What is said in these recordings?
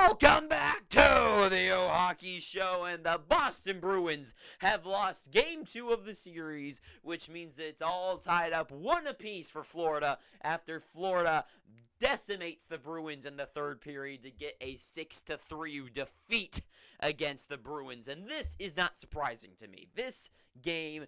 Welcome back to the O Hockey Show, and the Boston Bruins have lost Game 2 of the series, which means it's all tied up 1 apiece for Florida after Florida decimates the Bruins in the third period to get a 6-3 defeat against the Bruins. And this is not surprising to me. This game,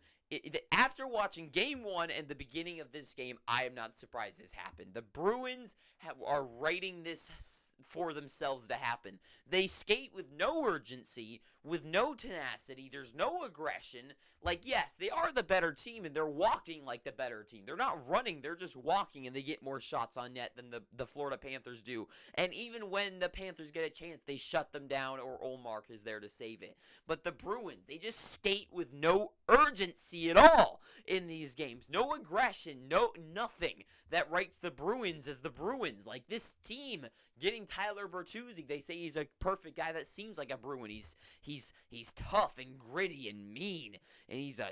after watching Game 1 and the beginning of this game, I am not surprised this happened. The Bruins are writing this for themselves to happen. They skate with no urgency, with no tenacity. There's no aggression. Like, yes, they are the better team, and they're walking like the better team. They're not running. They're just walking, and they get more shots on net than the Florida Panthers do. And even when the Panthers get a chance, they shut them down, or Olmark is there to save it. But the Bruins, they just skate with no urgency at all in these games. No aggression, nothing that writes the Bruins as the Bruins. Like, this team getting Tyler Bertuzzi, they say he's a perfect guy that seems like a Bruin. He's tough and gritty and mean, and he's a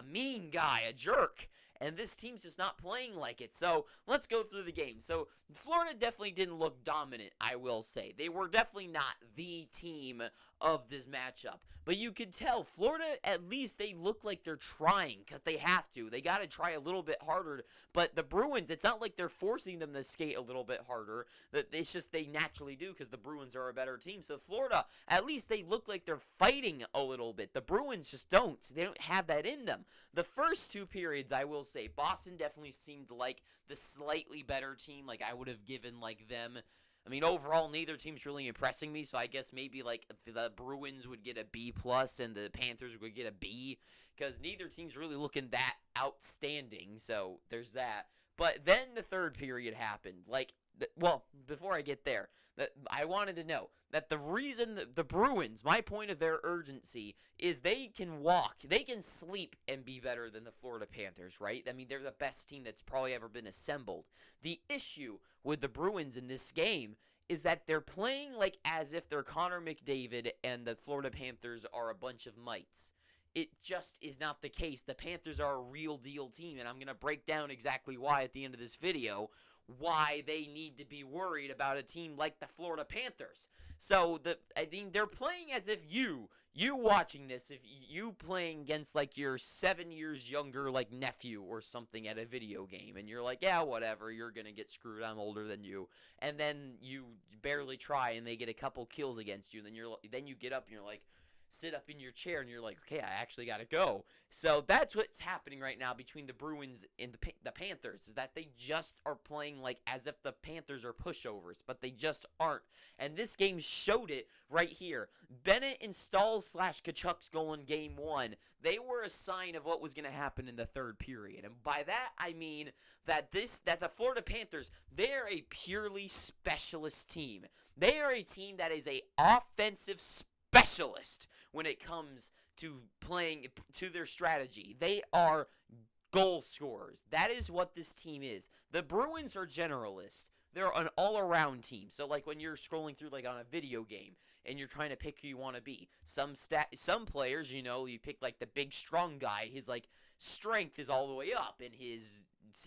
mean guy, a jerk. And this team's just not playing like it. So let's go through the game. So Florida definitely didn't look dominant, I will say. They were definitely not the team of this matchup. But you can tell Florida, at least they look like they're trying, because they have to. They got to try a little bit harder. But the Bruins, it's not like they're forcing them to skate a little bit harder. It's just they naturally do, because the Bruins are a better team. So Florida, at least they look like they're fighting a little bit. The Bruins just don't. They don't have that in them. The first 2 periods, I will say, Boston definitely seemed like the slightly better team. Like, I would have given, like, them... I mean, overall, neither team's really impressing me, so I guess maybe, like, the Bruins would get a B+, and the Panthers would get a B, because neither team's really looking that outstanding, so there's that. But then the third period happened. Like, well, before I get there, I wanted to know that the reason that the Bruins, my point of their urgency, is they can walk, they can sleep and be better than the Florida Panthers, right? I mean, they're the best team that's probably ever been assembled. The issue with the Bruins in this game is that they're playing like as if they're Connor McDavid and the Florida Panthers are a bunch of mites. It just is not the case. The Panthers are a real deal team, and I'm going to break down exactly why at the end of this video, why they need to be worried about a team like the Florida Panthers. So, I mean, they're playing as if you watching this, if you playing against, like, your 7 years younger, like, nephew or something at a video game, and you're like, yeah, whatever, you're gonna get screwed, I'm older than you, and then you barely try, and they get a couple kills against you, and then you get up, and you're like, sit up in your chair, and you're like, okay, I actually gotta go. So that's what's happening right now between the Bruins and the Panthers, is that they just are playing like as if the Panthers are pushovers, but they just aren't. And this game showed it right here. Bennett and Stahl/Kachuk's goal in Game 1, they were a sign of what was going to happen in the third period. And by that, I mean that the Florida Panthers, they're a purely specialist team. They are a team that is a offensive specialist when it comes to playing to their strategy. They are goal scorers. That is what this team is. The Bruins are generalists. They're an all-around team. So, like, when you're scrolling through, like, on a video game, and you're trying to pick who you want to be, some players, you know, you pick, like, the big, strong guy. His, like, strength is all the way up, and his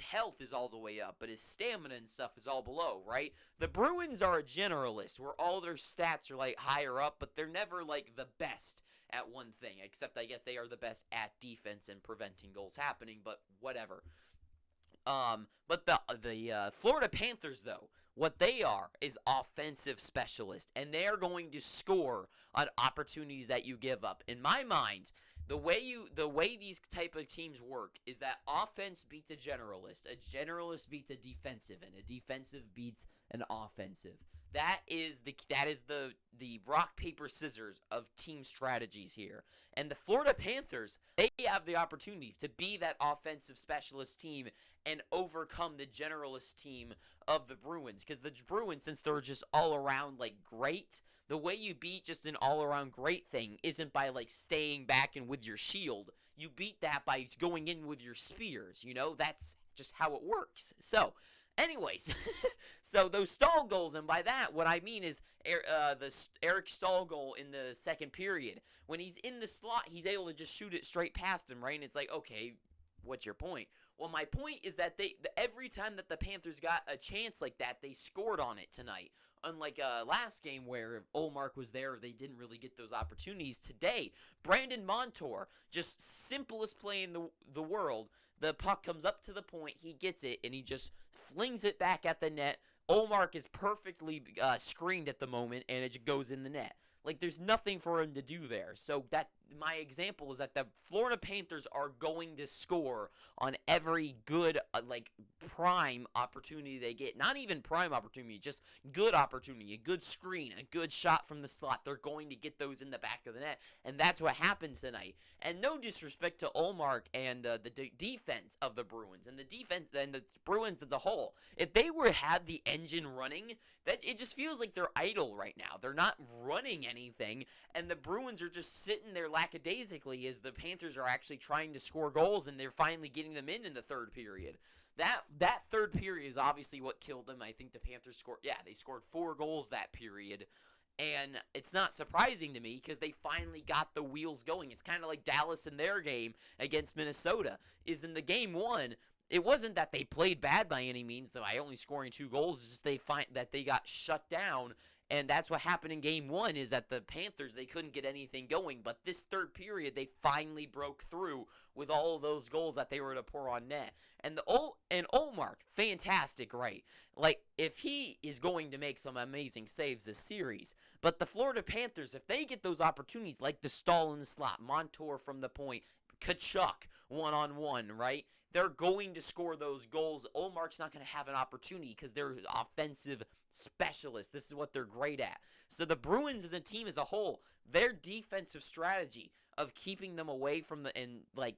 health is all the way up, but his stamina and stuff is all below, right? The Bruins are a generalist, where all their stats are, like, higher up, but they're never, like, the best at one thing, except I guess they are the best at defense and preventing goals happening, but whatever. But the Florida Panthers, though, what they are is offensive specialists, and they are going to score on opportunities that you give up. In my mind, the way these type of teams work is that offense beats a generalist beats a defensive, and a defensive beats an offensive. That is the rock, paper, scissors of team strategies here. And the Florida Panthers, they have the opportunity to be that offensive specialist team and overcome the generalist team of the Bruins. Because the Bruins, since they're just all around, like, great, the way you beat just an all-around great thing isn't by, like, staying back and with your shield. You beat that by going in with your spears, you know? That's just how it works. So, anyways, so those Stahl goals, and by that, what I mean is the Eric Stahl goal in the second period. When he's in the slot, he's able to just shoot it straight past him, right? And it's like, okay, what's your point? Well, my point is that every time that the Panthers got a chance like that, they scored on it tonight. Unlike last game where Olmark was there, they didn't really get those opportunities. Today, Brandon Montour, just simplest play in the world. The puck comes up to the point, he gets it, and he just flings it back at the net. Olmark is perfectly screened at the moment, and it just goes in the net. Like, there's nothing for him to do there. So that my example is that the Florida Panthers are going to score on every good, prime opportunity they get. Not even prime opportunity, just good opportunity, a good screen, a good shot from the slot. They're going to get those in the back of the net, and that's what happened tonight. And no disrespect to Olmark and the defense of the Bruins, and the defense and the Bruins as a whole. If they had the engine running, that it just feels like they're idle right now. They're not running anything, and the Bruins are just sitting there lackadaisically as the Panthers are actually trying to score goals, and they're finally getting them in the third period. That third period is obviously what killed them. I think the Panthers they scored 4 goals that period. And it's not surprising to me because they finally got the wheels going. It's kind of like Dallas in their game against Minnesota. Is in the game 1, it wasn't that they played bad by any means, by only scoring 2 goals. It's just they find that they got shut down. And that's what happened in game 1 is that the Panthers, they couldn't get anything going. But this third period, they finally broke through with all of those goals that they were to pour on net. And Olmark, fantastic, right? Like, if he is going to make some amazing saves this series. But the Florida Panthers, if they get those opportunities, like the stall in the slot, Montour from the point, Kachuk one-on-one, right? They're going to score those goals. Olmark's not going to have an opportunity because they're offensive specialists. This is what they're great at. So the Bruins as a team as a whole, their defensive strategy of keeping them away from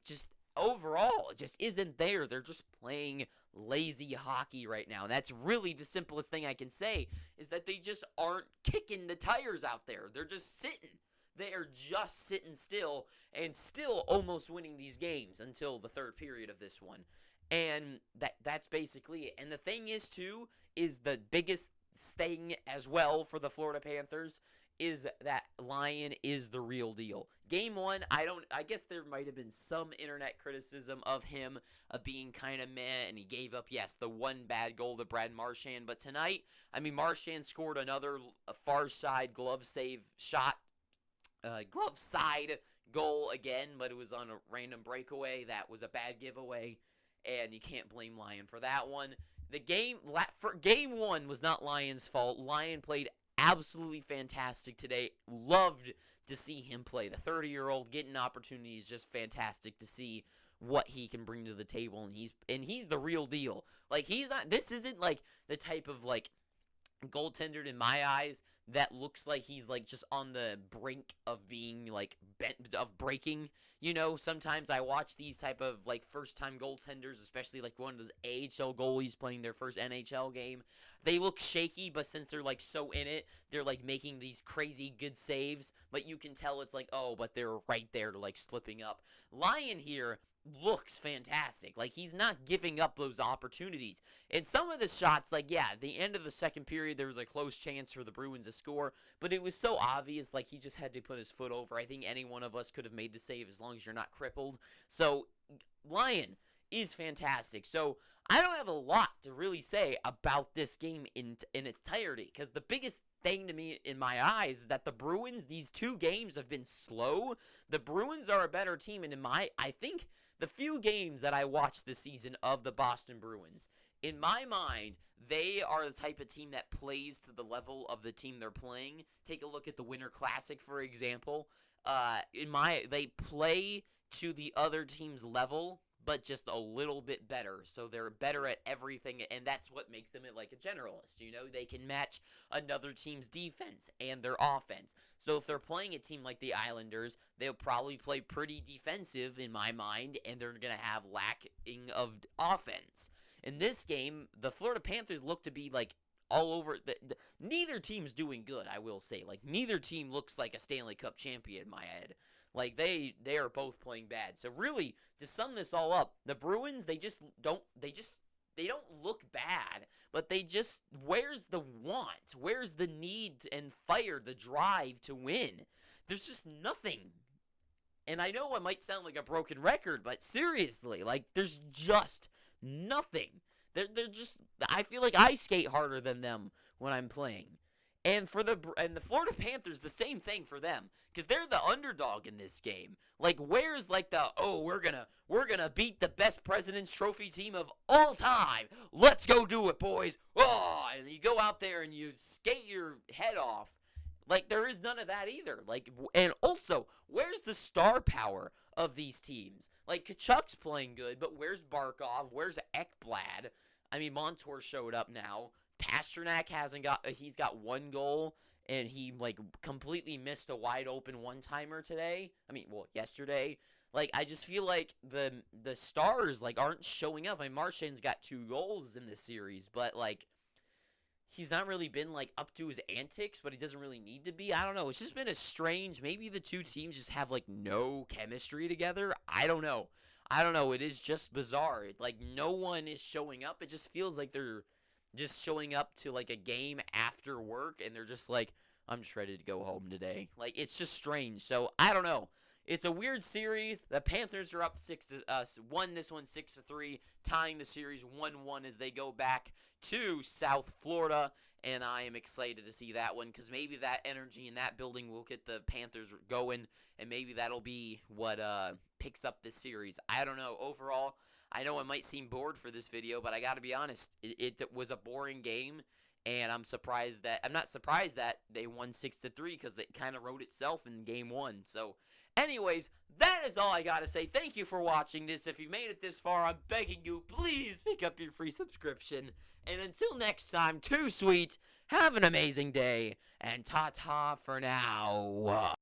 just overall, it just isn't there. They're just playing lazy hockey right now. That's really the simplest thing I can say is that they just aren't kicking the tires out there. They're just sitting. They are just sitting still and still almost winning these games until the third period of this one. And that's basically it. And the thing is, too, is the biggest thing as well for the Florida Panthers is that Lyon is the real deal. Game 1, I guess there might have been some internet criticism of him being kind of meh, and he gave up, the one bad goal to Brad Marchand. But tonight, Marchand scored another far side glove save shot. Glove side goal again, but it was on a random breakaway. That was a bad giveaway, and you can't blame Lyon for that one. Game 1 was not Lyon's fault. Lyon played absolutely fantastic today. Loved to see him play. The 30-year-old getting opportunities, just fantastic to see what he can bring to the table, and he's the real deal. This isn't like the type of goaltender in my eyes that looks like he's just on the brink of being of breaking. Sometimes I watch these type of first-time goaltenders, especially one of those AHL goalies playing their first NHL game. They look shaky, but since they're so in it, they're making these crazy good saves, but you can tell it's but they're right there to slipping up. Lyon here looks fantastic. He's not giving up those opportunities. And some of the shots, at the end of the second period, there was a close chance for the Bruins to score, but it was so obvious, he just had to put his foot over. I think any one of us could have made the save as long as you're not crippled. So, Lyon is fantastic. So, I don't have a lot to really say about this game in its entirety, because the biggest thing to me in my eyes is that the Bruins, these 2 games have been slow. The Bruins are a better team, and I think the few games that I watched this season of the Boston Bruins, in my mind, they are the type of team that plays to the level of the team they're playing. Take a look at the Winter Classic, for example. They play to the other team's level, but just a little bit better. So they're better at everything, and that's what makes them a generalist. They can match another team's defense and their offense. So if they're playing a team like the Islanders, they'll probably play pretty defensive in my mind, and they're going to have lacking of offense. In this game, the Florida Panthers look to be all over. Neither team's doing good, I will say. Neither team looks like a Stanley Cup champion in my head. They are both playing bad. So really, to sum this all up, the Bruins, they don't look bad, but where's the want? Where's the need and fire, the drive to win? There's just nothing. And I know it might sound like a broken record, but seriously, like, there's just nothing. They're just, I feel like I skate harder than them when I'm playing. And for the Florida Panthers, the same thing for them, because they're the underdog in this game. Like, where's like the, oh, we're gonna beat the best President's Trophy team of all time. Let's go do it, boys. Oh, and you go out there and you skate your head off. Like, there is none of that either. Like, and also, where's the star power of these teams? Like, Kachuk's playing good, but where's Barkov? Where's Ekblad? I mean, Montour showed up now. Pasternak he's got one goal, and he, like, completely missed a wide-open one-timer today. I mean, well, yesterday. Like, I just feel like the stars, like, aren't showing up. I mean, Marchand's got 2 goals in this series, but, like, he's not really been, like, up to his antics, but he doesn't really need to be. I don't know. It's just been a strange, maybe the two teams just have, like, no chemistry together. I don't know. It is just bizarre. Like, no one is showing up. It just feels like they're just showing up to, like, a game after work, and they're just like, I'm just ready to go home today. Like, it's just strange. So, I don't know. It's a weird series. The Panthers are up won this one 6-3, tying the series 1-1 as they go back to South Florida, and I am excited to see that one because maybe that energy in that building will get the Panthers going, and maybe that'll be what picks up this series. I don't know. Overall, I know I might seem bored for this video, but I got to be honest, it was a boring game, and I'm not surprised that they won 6-3 because it kind of wrote itself in game 1. So, anyways, that is all I got to say. Thank you for watching this. If you made it this far, I'm begging you, please pick up your free subscription. And until next time, too sweet, have an amazing day, and ta-ta for now.